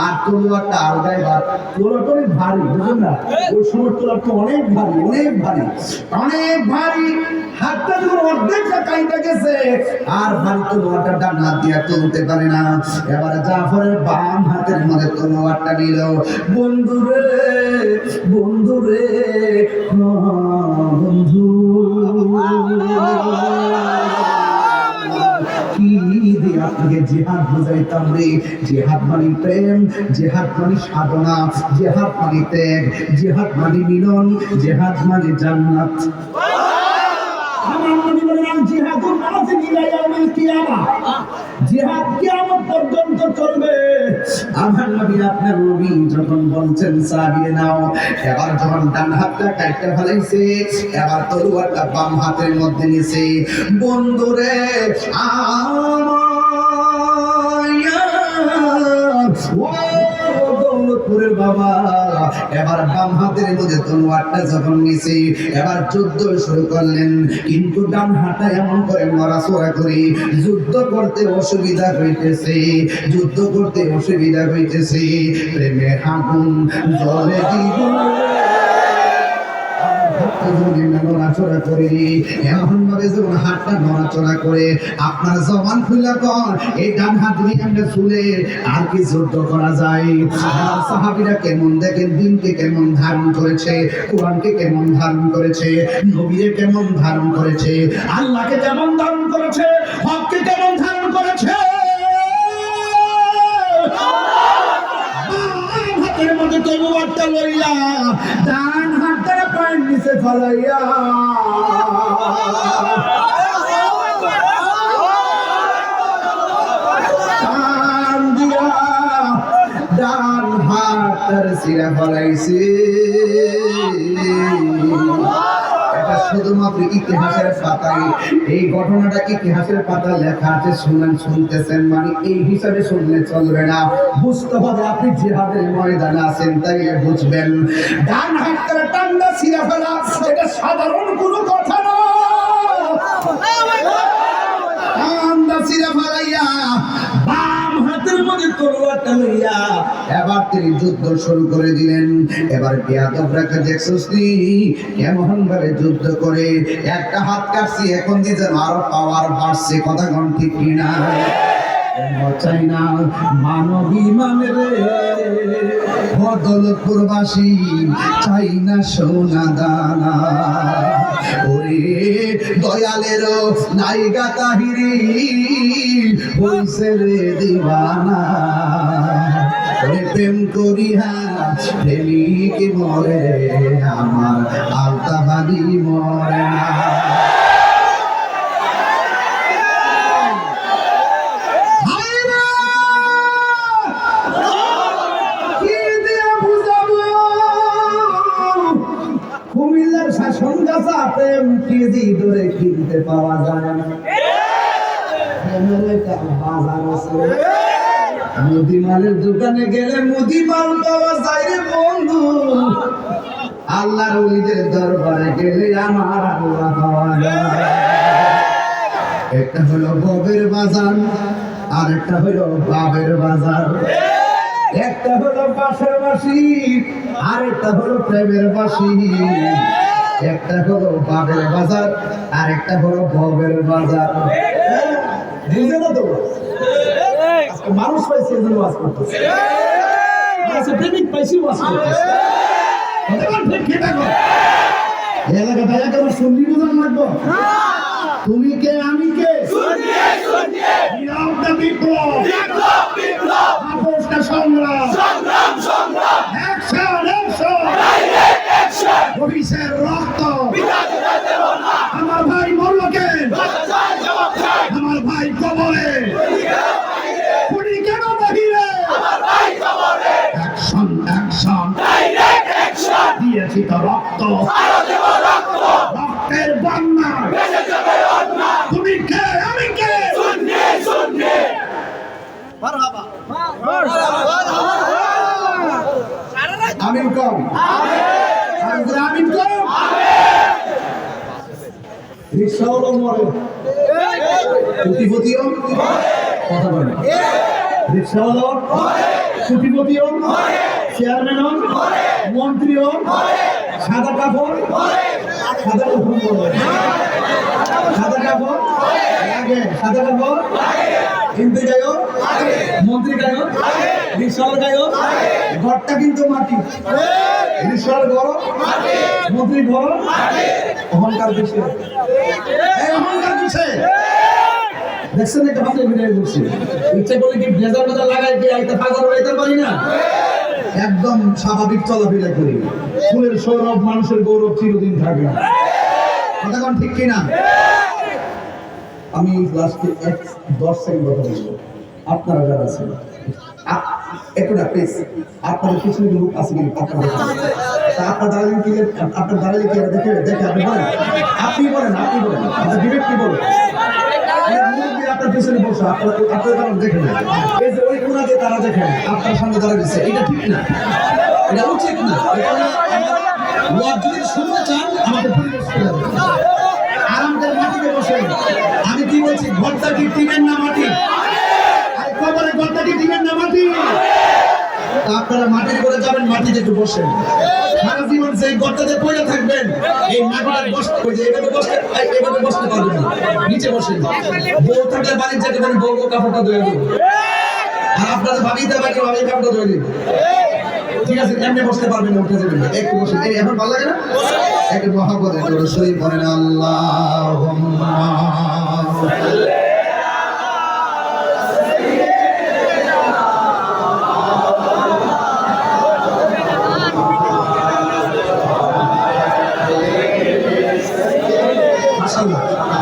আর তলোয়ারটা আলগায় বাদ, তলোয়ারটা অনেক ভারী, বুঝলেন না? ওই সময় তলোয়ারটা অনেক ভারী, অনেক ভারী, অনেক ভারী। হাতটা যখন অর্ধেকটা কাইটা গেছে, আর ভারী তলোয়ারটা ডান হাত দিয়ে তুলতে পারে না। এবার জাফরের বাম হাতের মধ্যে তলোয়ারটা নিল। বন্ধুরে, বন্ধুরে, বন্ধু, কি দিয়ে আপনাকে জিহাদ বুঝাইতাম রে? জিহাদ মানে প্রেম, জিহাদ মানে সাধনা, জিহাদ মানে ত্যাগ, জিহাদ মানে মিলন, জিহাদ মানে জান্নাত। জিহাদ কিয়ামত পর্যন্ত চলবে। আমার নবী, আপনার নবী যখন বলছেন সাবিয়ে নাও, এবার যখন ডান হাতটা কাটতে ফেলাইছে, এবার তলোয়ারটা বাম হাতের মধ্যে নিছে। বন্ধুরে দৌলতপুরের বাবা, এবার বাম হাতের মধ্যে তলোয়ারটা যখন নিছে, এবার যুদ্ধ শুরু করলেন। কিন্তু ডান হাতটা এমন করে নড়াচড়া করে, যুদ্ধ করতে অসুবিধা হইতেছে, যুদ্ধ করতে অসুবিধা হইতেছে। প্রেমের আগুন জ্বলে দ্বিগুণ, নড়াচড়া করে এমন ভাবে যখন হাতটা নড়াচড়া করে, আপনার জবান খুলে কর এই ডান হাত নিয়ে আমরা চুলে আর কি যুদ্ধ করা যায়? আমার সাহাবীরা কেমন দেখেন, দিনকে কেমন ধারণ করেছে, কোরআনকে কেমন ধারণ করেছে, নবীকে কেমন ধারণ করেছে, আল্লাহকে কেমন ধারণ করেছে, হককে কেমন ধারণ করেছে। হাতের মধ্যে তলোয়ারটা লইয়া ডান হাতটা পায়ের নিচে ফলাইয়া টান দিয়া ডান হাতটার সিরা ফলাইছে। এটা শুধুমাত্র ইতিহাসের পাতায়, এই ঘটনাটা ইতিহাসের পাতায় লেখা আছে, শুনেন, শুনতেছেন, মানে এই হিসাবে শুনলে চলবে না, বুঝতে হবে আপনি জিহাদের ময়দানে আছেন, তাই বুঝবেন। ডান হাতটা টান্ডা ছিঁড়া ফেলা এটা সাধারণ কোনো কথা না। টান্ডা ছিঁড়া ফেলাইয়া বাম হাতের মধ্যে তলোয়ারটা লইয়া এবার তিনি যুদ্ধ শুরু করে দিলেন। এবার বিয়াদবরাকে দেখছস নি কেমন ভাবে যুদ্ধ করে, একটা হাত কাটছি, এখন দিয়ে যেন আরো পাওয়ার বাড়ছে। কথা কোন ঠিক কিনা? চাই না মানবী মানে রে দৌলতপুরবাসী, চাই না সোনা দানা। ওরে দয়ালেরও নাইগা তাহিরি হইছে রে দিওয়ানা। প্রেম করিয়া প্রেমিক মরে, আমার আলতাহারি মরে না। কুমিল্লার শাসন গাছা প্রেম কেজি ধরে কিনতে পাওয়া যায় না। মুদিমালের দোকানে গেলে মুদিমাল পাওয়া যায় রে বন্ধু, আল্লাহর ওলিদের দরবারে গেলে আমার আল্লাহ পাওয়া যায়। একটা হলো ববের বাজার, আর একটা হলো বাবের বাজার। একটা হলো বাঁশের বাঁশি, আর একটা হলো প্রেমের বাঁশি। একটা হলো বাবের বাজার, আর একটা হলো ববের বাজার। বুঝে না তো? মানুষ পাইছে এজন্য ওয়াজ করতেছে, প্রেমিক পাইছি ওয়াজ করতেছে। এলাকাটা একেবারে সন্ধি বোঝান লাগবো। তুমি কে, আমি কে, বিপ্লব, আপোষটা সংগ্রাম, অফিসের রক্ত। আমার ভাই মরল কেন, আমার ভাই কবরে, খুনি কেন বাহিরে, অ্যাকশন অ্যাকশন দিয়েছি তো রক্ত, অন্যায় তুমি কে আমি কে আমিন কম আমিন কম রিক্সাওয়ালা মরে কোটিপতিও কথা বলে রিক্সাওয়ালা কোটিপতিও চেয়ারম্যানও মন্ত্রীও সাদা কাপড় সাদা কাপড় লাগে সাদা কাপড় এমপি গায়ক মন্ত্রী গায়ক রিক্সাওয়ালা গায়ক ঘরটা কিন্তু মাটি রিক্সাওয়ালা ঘর মন্ত্রী ঘর অহংকার দিচ্ছে এই অহংকার দিচ্ছে দেখছেন একটা ভাষা ভিডিও করছি ইচ্ছে করে কি ব্লেজার লাগাই কি একটা ফাজার হইতে পারি না একদম স্বাভাবিক চলাফেরা করি ফুলের সৌরভ মানুষের গৌরব চিরদিন থাকে কথা কোন ঠিক কিনা আমি লাস্টে 10 সেকেন্ড কথা বলবো আপনারা যারা আছেন একটু না প্লিজ আপনাদের কিছু লোক আছে কি আপনার দাঁড়ালেন কি আপনার দাঁড়ালে কি দেখে আপনি বলেন আপনার বিবেক কি বলেন আপনার পিছনে বসে আপনার দেখেন এই যে ওই কোনাতে তারা দেখেন আপনার সামনে দাঁড়িয়ে দিচ্ছে এটা ঠিক না এটা উচিত না যদি শুনতে চান আমাদের পরিবেশ আরামদার মাটিতে বসে আমি কি বলছি ঘরটা কি টিনের না মাটি আর কবরে ঘরটা কি টিনের না মাটি আপনারা মাটির করে যাবেন মাটিতে একটু বসেন সারা জীবন সেই গর্তাতে পড়ে থাকবেন এই মাটিতে বসতে হবে এভাবে বসতে পারবেন না নিচে বসেন বউ থাকলে বাড়ির যেতে পারেন বউ কাপড়টা ধুয়ে দেবেন আর আপনাদের ভাবিতে বাকি ভাবি কাপড়টা ধুয়ে দেবেন ঠিক আছে এমনি বসতে পারবেন উঠে যাবেন একটু বসেন এই এখন ভালো লাগে না একটু মহা করে শরীর বলেন আল্লাহুম্মা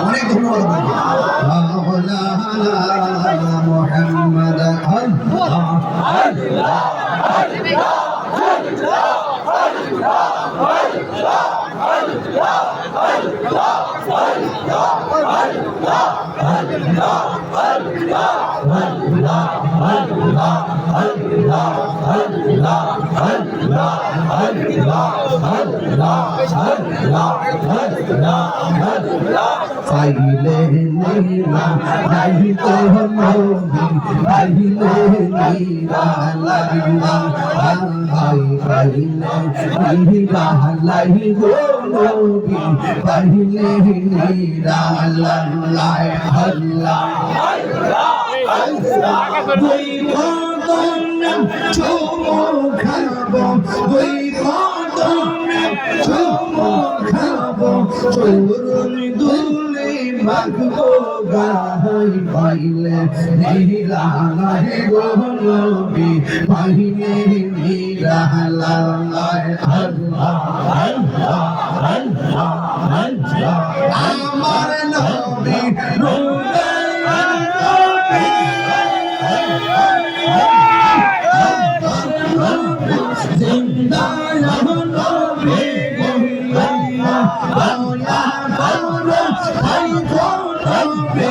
অনেক ধন্যবাদ মোহাম্মদ পাইলে নীরা নাই তো নবী পাইলে নীরা লাইলা হাই পাইলে নীরা লাই গো নবী পাইলে নীরা লাই আল্লাহ দুই কদম চুমু খাবো দুই কদম চুমু খাবো চরণ দুলে মাগবো গাই পাইলে নীরা লাই গো নবী পাইলে নীরা লাই আল্লাহ আল্লাহ আল্লাহ আল্লাহ আমার নবী নূরে জিন্দা নবী আওলা বাউলা ভাই নবী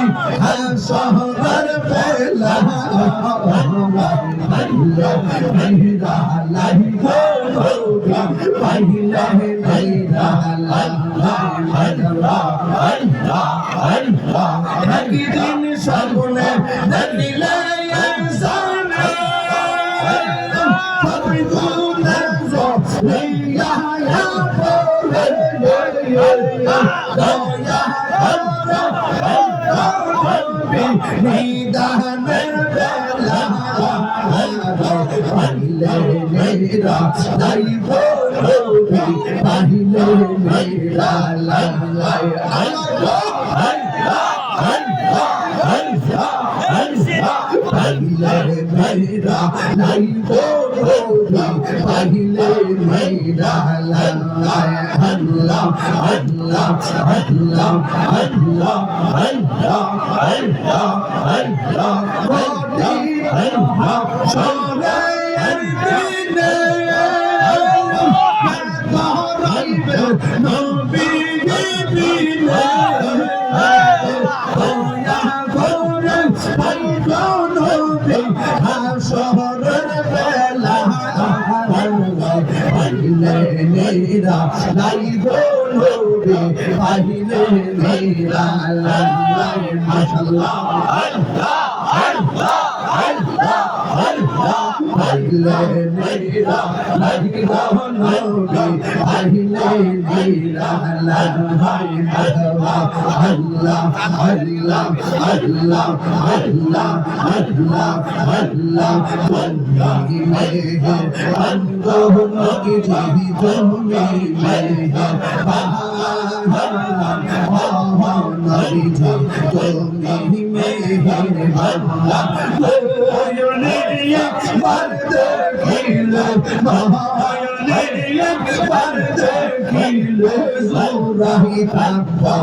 শহর পেলা নীরা লাই গো নবী পাইলে নীরা লাই আল্লাহ আল্লাহ আল্লাহ একদিন সামনে দিলে জানে আমি গুনা জো ইয়া ইয়া নিদানের বেলা পাইলে মেরা নাই বলবি পাইলে মেরা লাই আল্লাহ আল্লাহ আল্লাহ আল্লাহ আল্লাহ পাইলে মেরা নাই বলবি পাইলে মেরা লাই আল্লাহ আল্লাহ আল্লাহ আল্লাহ আল্লাহ আল্লাহ আল্লাহ আল্লাহ সরে দিনে নবী দিনে নাই গো নবী পাইলে নিরালাই মাশাআল্লাহ পাইলে নিরালাই গো নবী পাইলে নিরালাই আল্লাহ আল্লাহ আল্লাহ আল্লাহ আল্লাহ আল্লাহ তুমি মেহের বন্ধু নবীজি তুমি মেহের নবীজি তুমি মেহের নয়নের একবার দেখিলে নয়নের একবার দেখিলে জোরাই থাকবা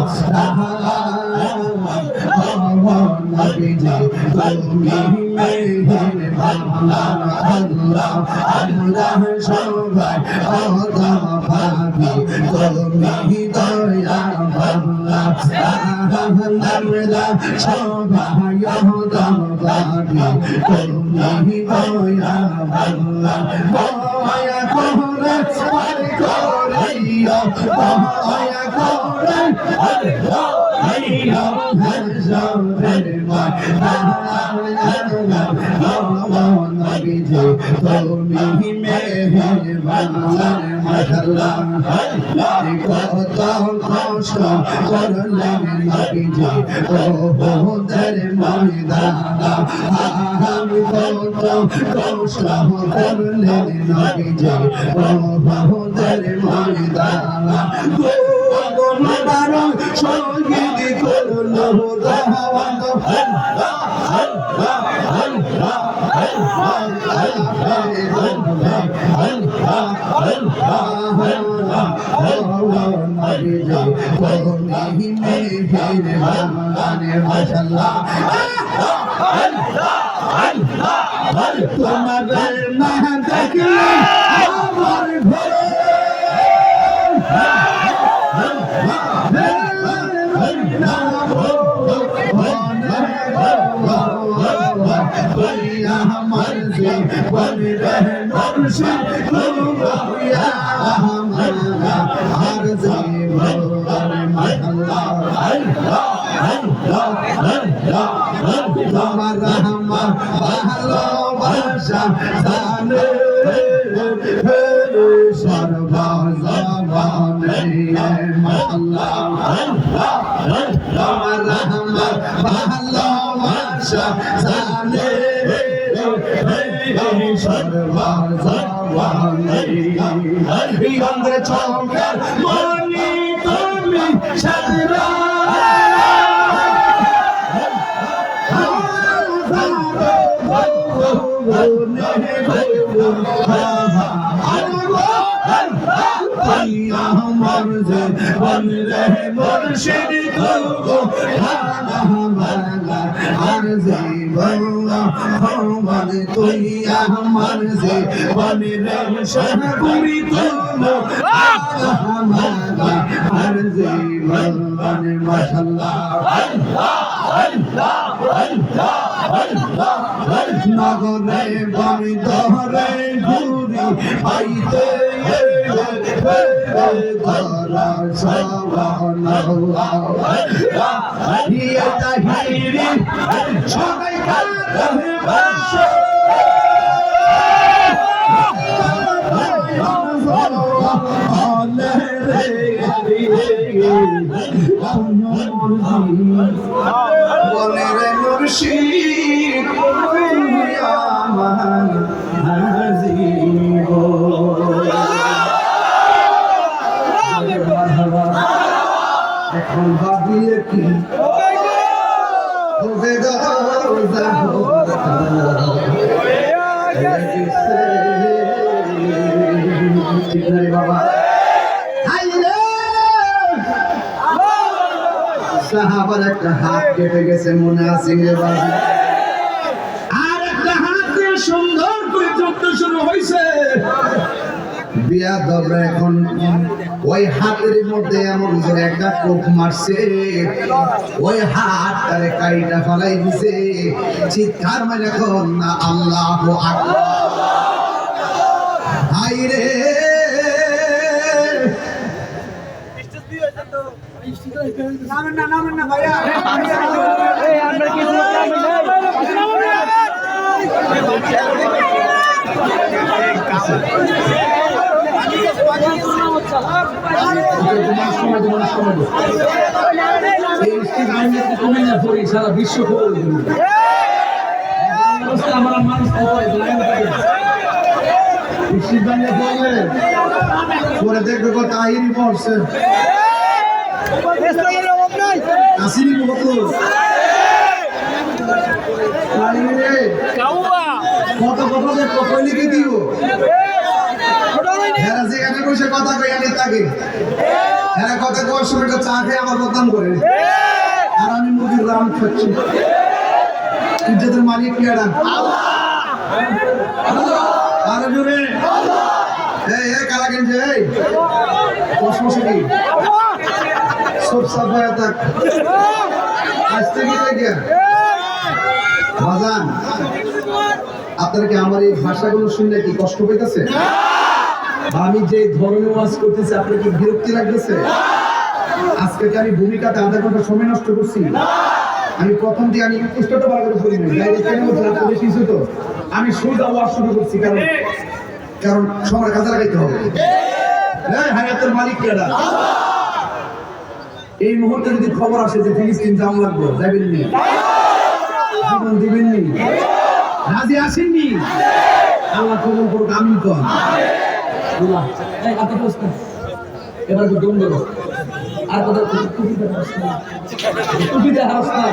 নবীজি তুমি মেহের আল্লাহ আল্লাহ সবাই আদম পাবি তুমি দয়া আল্লাহ আল্লাহ সবাই আদম পাবি তুমি দয়া আল্লাহ দয়া করে পার করিয়া দয়া করে আল্লাহ নবীজি তুমি মেহেরবান মাশাআল্লাহ কত কষ্ট করলেন নবীজি ওহুদের ময়দানে কত কষ্ট করলেন নবীজি ওহুদের ময়দানে মুবারক শহীদ করলো দাওয়াত তোমার না দেখলে আমার ঘরে তোমার রহমান ভালোবাসা জানে সর্বজমানে তোমার রহমান ভালোবাসা জানে সর্বজমানে অন্ধের চোখের মনি তুমি সাদরা আমার যে বনরে মুর্শিদ গো আর যে বল্লা ভগবান তুই আমার যে বনরে শাহপুরি তুলো আর যে বলবান মাশাআল্লাহ নগরে বনি দরে ঘুরি পাইতে ধরা সবানাল্লাহ ইয়া তাহিরি সবাই কারে বাসো বনের মুর্শিদ আমার হাজিব এখন ভাবিয়ে কি হবে বাবা সাহাবার একটা হাত কেটে গেছে মনে আছে আর একটা হাত দিয়ে সুন্দর করে যুদ্ধ শুরু হয়েছে বিয়া দবরা এখন ওই হাতের মধ্যে এমন করে একটা কোপ মারছে ওই হাত তারে কাইটা ফলাই দিছে চিৎকার মানে এখন না আল্লাহু আকবার হায় রে নামেন না ভাইয়া সারা বিশ্ব আমার মানুষ পরে দেখবে কত আহিরি পড়ছে আসিনি কত কত কথা যে কই লিখে দিও এরা যেখানে বসে কথা কই আমি তাকে এরা কথা কওয়ার সময় একটা চা খেয়ে আমার বদনাম করে আর আমি মুরগির রাম খাচ্ছি ইজ্জতের মালিক কে এরা আরে জোরে এই কালা গেঞ্জি এই কসমসে কি সব সাফায়া তাক আজকে কি দেখিয়া বাজান আপনারা কি আমার এই ভাষাগুলো শুনলে কি কষ্ট পেতেছে বা আমি যে ধরনের ওয়াজ করতেছি আপনার কি বিরক্তি লাগতেছে আজকে কি আমি ভূমিকাতে আধা ঘন্টা সময় নষ্ট করছি আমি প্রথম দিয়ে আমি চেষ্টাটা ভালো করে করি নাই ডাইরেক্ট কেন বলছিলাম আপনি বেশি তো আমি সোজা ওয়াজ শুরু করছি কারণ সবার কাজে লাগাইতে হবে হ্যাঁ হায়াতের মালিক কেডা এই মুহূর্তে যদি খবর আসে যে ফিলিস্তিন জাম লাগবে যাবেন নি জীবন দিবেন নি রাজি আসেননি আল্লাহ কবুল করুক আমিন কর এবার তো দম দেবো আর কথা টুপিতে হাসনা